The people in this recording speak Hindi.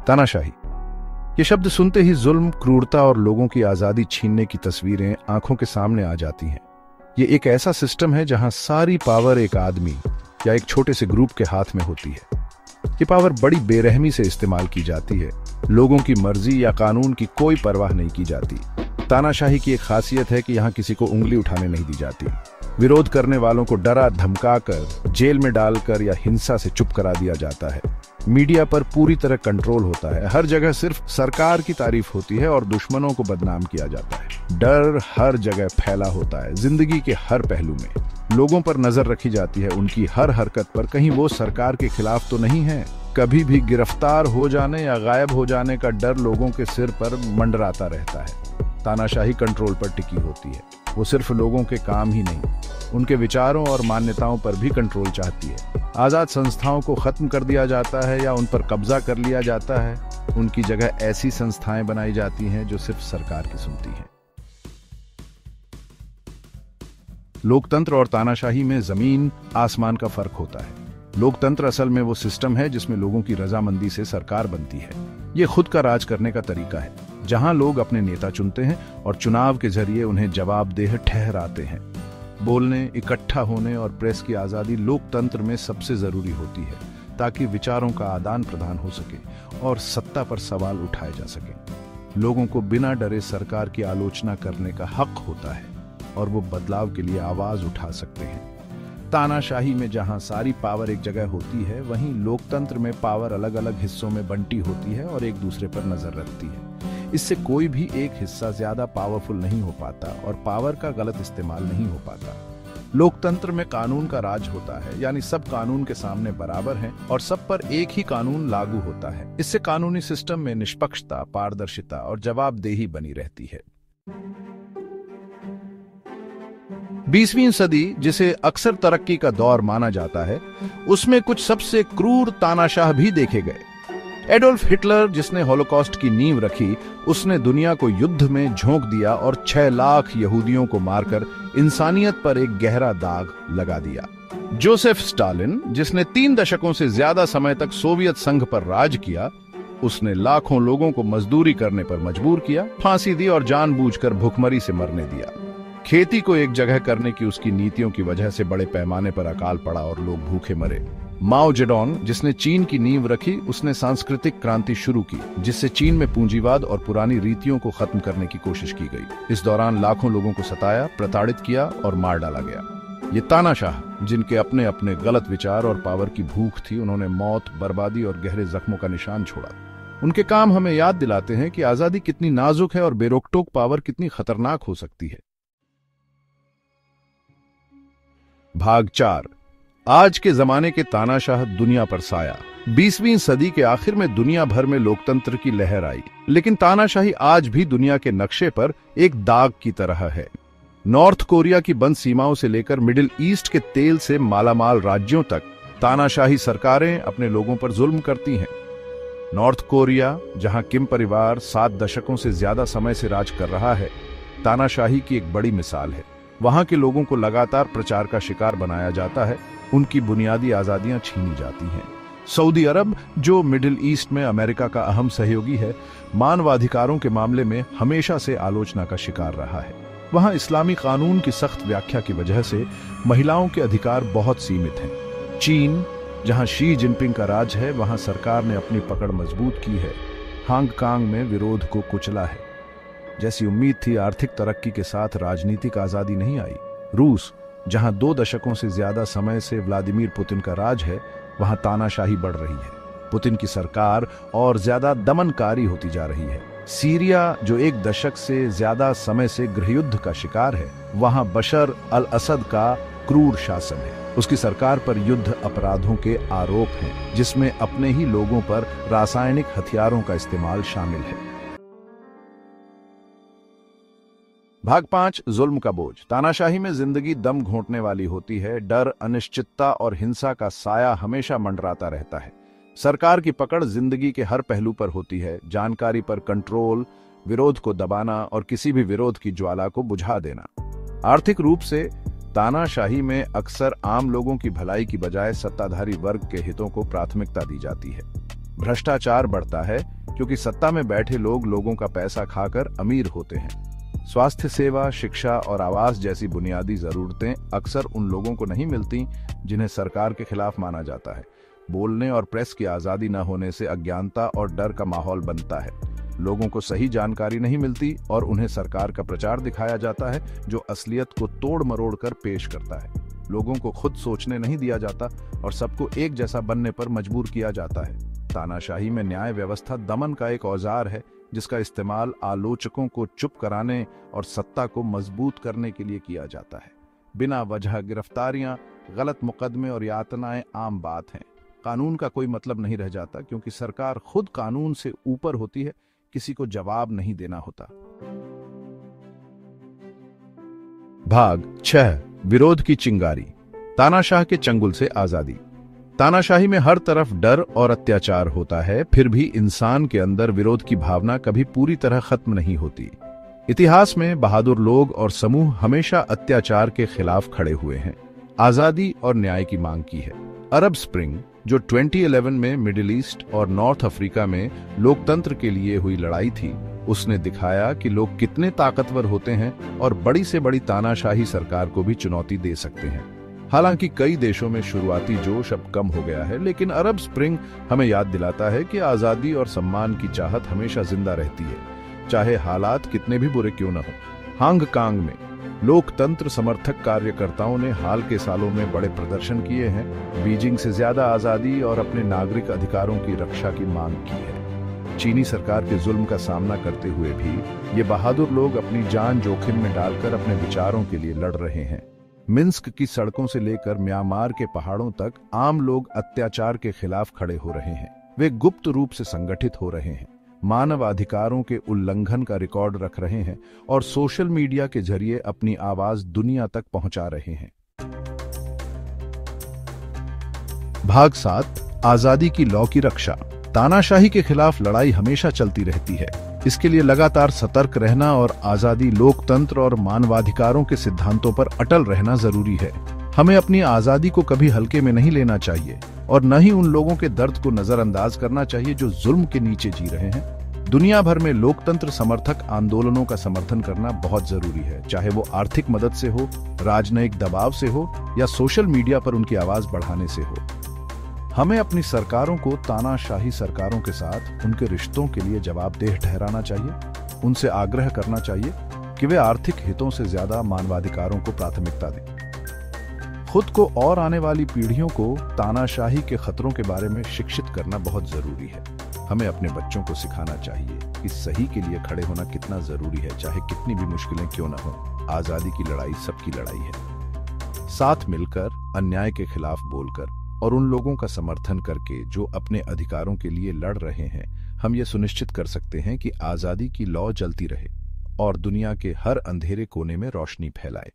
तानाशाही, ये शब्द सुनते ही जुल्म, क्रूरता और लोगों की आजादी छीनने की तस्वीरें आंखों के सामने आ जाती हैं। ये एक ऐसा सिस्टम है जहां सारी पावर एक आदमी या एक छोटे से ग्रुप के हाथ में होती है। ये पावर बड़ी बेरहमी से इस्तेमाल की जाती है। लोगों की मर्जी या कानून की कोई परवाह नहीं की जाती। तानाशाही की एक खासियत है कि यहाँ किसी को उंगली उठाने नहीं दी जाती। विरोध करने वालों को डरा धमकाकर, जेल में डालकर या हिंसा से चुप करा दिया जाता है। मीडिया पर पूरी तरह कंट्रोल होता है। हर जगह सिर्फ सरकार की तारीफ होती है और दुश्मनों को बदनाम किया जाता है। डर हर जगह फैला होता है। जिंदगी के हर पहलू में लोगों पर नजर रखी जाती है, उनकी हर हरकत पर। कहीं वो सरकार के खिलाफ तो नहीं है। कभी भी गिरफ्तार हो जाने या गायब हो जाने का डर लोगों के सिर पर मंडराता रहता है। तानाशाही कंट्रोल पर टिकी होती है। वो सिर्फ लोगों के काम ही नहीं, उनके विचारों और मान्यताओं पर भी कंट्रोल चाहती है। आजाद संस्थाओं को खत्म कर दिया जाता है या उन पर कब्जा कर लिया जाता है। उनकी जगह ऐसी संस्थाएं बनाई जाती हैं जो सिर्फ सरकार की सुनती हैं। लोकतंत्र और तानाशाही में जमीन आसमान का फर्क होता है। लोकतंत्र असल में वो सिस्टम है जिसमें लोगों की रजामंदी से सरकार बनती है। ये खुद का राज करने का तरीका है, जहां लोग अपने नेता चुनते हैं और चुनाव के जरिए उन्हें जवाबदेह ठहराते हैं। बोलने, इकट्ठा होने और प्रेस की आजादी लोकतंत्र में सबसे जरूरी होती है, ताकि विचारों का आदान प्रदान हो सके और सत्ता पर सवाल उठाए जा सके। लोगों को बिना डरे सरकार की आलोचना करने का हक होता है और वो बदलाव के लिए आवाज उठा सकते हैं। तानाशाही में जहां सारी पावर एक जगह होती है, वहीं लोकतंत्र में पावर अलग अलग हिस्सों में बंटी होती है और एक दूसरे पर नजर रखती है। इससे कोई भी एक हिस्सा ज्यादा पावरफुल नहीं हो पाता और पावर का गलत इस्तेमाल नहीं हो पाता। लोकतंत्र में कानून का राज होता है, यानी सब कानून के सामने बराबर हैं और सब पर एक ही कानून लागू होता है। इससे कानूनी सिस्टम में निष्पक्षता, पारदर्शिता और जवाबदेही बनी रहती है। 20वीं सदी, जिसे अक्सर तरक्की का दौर माना जाता है, उसमें कुछ सबसे क्रूर तानाशाह भी देखे गए। एडोल्फ हिटलर, जिसने हॉलोकॉस्ट की नींव रखी, उसने दुनिया को युद्ध में झोंक दिया और 6 लाख यहूदियों को मारकर इंसानियत पर एक गहरा दाग लगा दिया। जोसेफ स्टालिन, जिसने 3 दशकों से ज्यादा समय तक सोवियत संघ पर राज किया, उसने लाखों लोगों को मजदूरी करने पर मजबूर किया, फांसी दी और जानबूझकर भूखमरी से मरने दिया। खेती को एक जगह करने की उसकी नीतियों की वजह से बड़े पैमाने पर अकाल पड़ा और लोग भूखे मरे। माओ जेडोंग, जिसने चीन की नींव रखी, उसने सांस्कृतिक क्रांति शुरू की, जिससे चीन में पूंजीवाद और पुरानी रीतियों को खत्म करने की कोशिश की गई। इस दौरान लाखों लोगों को सताया, प्रताड़ित किया और मार डाला गया। ये तानाशाह, जिनके अपने अपने गलत विचार और पावर की भूख थी, उन्होंने मौत, बर्बादी और गहरे जख्मों का निशान छोड़ा। उनके काम हमें याद दिलाते हैं कि आजादी कितनी नाजुक है और बेरोकटोक पावर कितनी खतरनाक हो सकती है। भाग 4, आज के जमाने के तानाशाह, दुनिया पर साया। 20वीं सदी के आखिर में दुनिया भर में लोकतंत्र की लहर आई, लेकिन तानाशाही आज भी दुनिया के नक्शे पर एक दाग की तरह है। नॉर्थ कोरिया की बंद सीमाओं से लेकर मिडिल ईस्ट के तेल से मालामाल राज्यों तक तानाशाही सरकारें अपने लोगों पर जुल्म करती हैं। नॉर्थ कोरिया, जहां किम परिवार 7 दशकों से ज्यादा समय से राज कर रहा है, तानाशाही की एक बड़ी मिसाल है। वहां के लोगों को लगातार प्रचार का शिकार बनाया जाता है, उनकी बुनियादी आजादियां छीनी जाती हैं। सऊदी अरब, जो मिडिल ईस्ट में अमेरिका का अहम सहयोगी है, मानवाधिकारों के मामले में हमेशा से आलोचना का शिकार रहा है। वहां इस्लामी कानून की सख्त व्याख्या की वजह से महिलाओं के अधिकार बहुत सीमित हैं। चीन, जहां शी जिनपिंग का राज है, वहां सरकार ने अपनी पकड़ मजबूत की है। हांगकांग में विरोध को कुचला है। जैसी उम्मीद थी, आर्थिक तरक्की के साथ राजनीतिक आजादी नहीं आई। रूस, जहां 2 दशकों से ज्यादा समय से व्लादिमीर पुतिन का राज है, वहां तानाशाही बढ़ रही है। पुतिन की सरकार और ज्यादा दमनकारी होती जा रही है। सीरिया, जो 1 दशक से ज्यादा समय से गृहयुद्ध का शिकार है, वहां बशर अल असद का क्रूर शासन है। उसकी सरकार पर युद्ध अपराधों के आरोप हैं, जिसमें अपने ही लोगों पर रासायनिक हथियारों का इस्तेमाल शामिल है। भाग 5, जुल्म का बोझ। तानाशाही में जिंदगी दम घोंटने वाली होती है। डर, अनिश्चितता और हिंसा का साया हमेशा मंडराता रहता है। सरकार की पकड़ जिंदगी के हर पहलू पर होती है। जानकारी पर कंट्रोल, विरोध को दबाना और किसी भी विरोध की ज्वाला को बुझा देना। आर्थिक रूप से तानाशाही में अक्सर आम लोगों की भलाई की बजाय सत्ताधारी वर्ग के हितों को प्राथमिकता दी जाती है। भ्रष्टाचार बढ़ता है क्योंकि सत्ता में बैठे लोग लोगों का पैसा खाकर अमीर होते हैं। स्वास्थ्य सेवा, शिक्षा और आवास जैसी बुनियादी जरूरतें अक्सर उन लोगों को नहीं मिलती जिन्हें सरकार के खिलाफ माना जाता है। बोलने और प्रेस की आजादी न होने से अज्ञानता और डर का माहौल बनता है। लोगों को सही जानकारी नहीं मिलती और उन्हें सरकार का प्रचार दिखाया जाता है जो असलियत को तोड़ मरोड़ कर पेश करता है। लोगों को खुद सोचने नहीं दिया जाता और सबको एक जैसा बनने पर मजबूर किया जाता है। तानाशाही में न्याय व्यवस्था दमन का एक औजार है जिसका इस्तेमाल आलोचकों को चुप कराने और सत्ता को मजबूत करने के लिए किया जाता है। बिना वजह गिरफ्तारियां, गलत मुकदमे और यातनाएं आम बात हैं। कानून का कोई मतलब नहीं रह जाता क्योंकि सरकार खुद कानून से ऊपर होती है, किसी को जवाब नहीं देना होता। भाग 6, विरोध की चिंगारी। तानाशाह के चंगुल से आजादी। तानाशाही में हर तरफ डर और अत्याचार होता है, फिर भी इंसान के अंदर विरोध की भावना कभी पूरी तरह खत्म नहीं होती। इतिहास में बहादुर लोग और समूह हमेशा अत्याचार के खिलाफ खड़े हुए हैं, आजादी और न्याय की मांग की है। अरब स्प्रिंग, जो 2011 में मिडिल ईस्ट और नॉर्थ अफ्रीका में लोकतंत्र के लिए हुई लड़ाई थी, उसने दिखाया कि लोग कितने ताकतवर होते हैं और बड़ी से बड़ी तानाशाही सरकार को भी चुनौती दे सकते हैं। हालांकि कई देशों में शुरुआती जोश अब कम हो गया है, लेकिन अरब स्प्रिंग हमें याद दिलाता है कि आजादी और सम्मान की चाहत हमेशा जिंदा रहती है, चाहे हालात कितने भी बुरे क्यों न हो। हांगकांग में लोकतंत्र समर्थक कार्यकर्ताओं ने हाल के सालों में बड़े प्रदर्शन किए हैं, बीजिंग से ज्यादा आजादी और अपने नागरिक अधिकारों की रक्षा की मांग की है। चीनी सरकार के जुल्म का सामना करते हुए भी ये बहादुर लोग अपनी जान जोखिम में डालकर अपने विचारों के लिए लड़ रहे हैं। मिन्स्क की सड़कों से लेकर म्यांमार के पहाड़ों तक आम लोग अत्याचार के खिलाफ खड़े हो रहे हैं। वे गुप्त रूप से संगठित हो रहे हैं, मानव अधिकारों के उल्लंघन का रिकॉर्ड रख रहे हैं और सोशल मीडिया के जरिए अपनी आवाज दुनिया तक पहुंचा रहे हैं। भाग 7, आजादी की लौ की रक्षा। तानाशाही के खिलाफ लड़ाई हमेशा चलती रहती है। इसके लिए लगातार सतर्क रहना और आजादी, लोकतंत्र और मानवाधिकारों के सिद्धांतों पर अटल रहना जरूरी है। हमें अपनी आजादी को कभी हल्के में नहीं लेना चाहिए और न ही उन लोगों के दर्द को नजरअंदाज करना चाहिए जो जुल्म के नीचे जी रहे हैं। दुनिया भर में लोकतंत्र समर्थक आंदोलनों का समर्थन करना बहुत जरूरी है, चाहे वो आर्थिक मदद से हो, राजनयिक दबाव से हो या सोशल मीडिया पर उनकी आवाज बढ़ाने से हो। हमें अपनी सरकारों को तानाशाही सरकारों के साथ उनके रिश्तों के लिए जवाबदेह ठहराना चाहिए। उनसे आग्रह करना चाहिए कि वे आर्थिक हितों से ज्यादा मानवाधिकारों को प्राथमिकता दें। खुद को और आने वाली पीढ़ियों को तानाशाही के खतरों के बारे में शिक्षित करना बहुत जरूरी है। हमें अपने बच्चों को सिखाना चाहिए कि सही के लिए खड़े होना कितना जरूरी है, चाहे कितनी भी मुश्किलें क्यों न हो। आजादी की लड़ाई सबकी लड़ाई है। साथ मिलकर, अन्याय के खिलाफ बोलकर और उन लोगों का समर्थन करके जो अपने अधिकारों के लिए लड़ रहे हैं, हम ये सुनिश्चित कर सकते हैं कि आजादी की लौ जलती रहे और दुनिया के हर अंधेरे कोने में रोशनी फैलाए।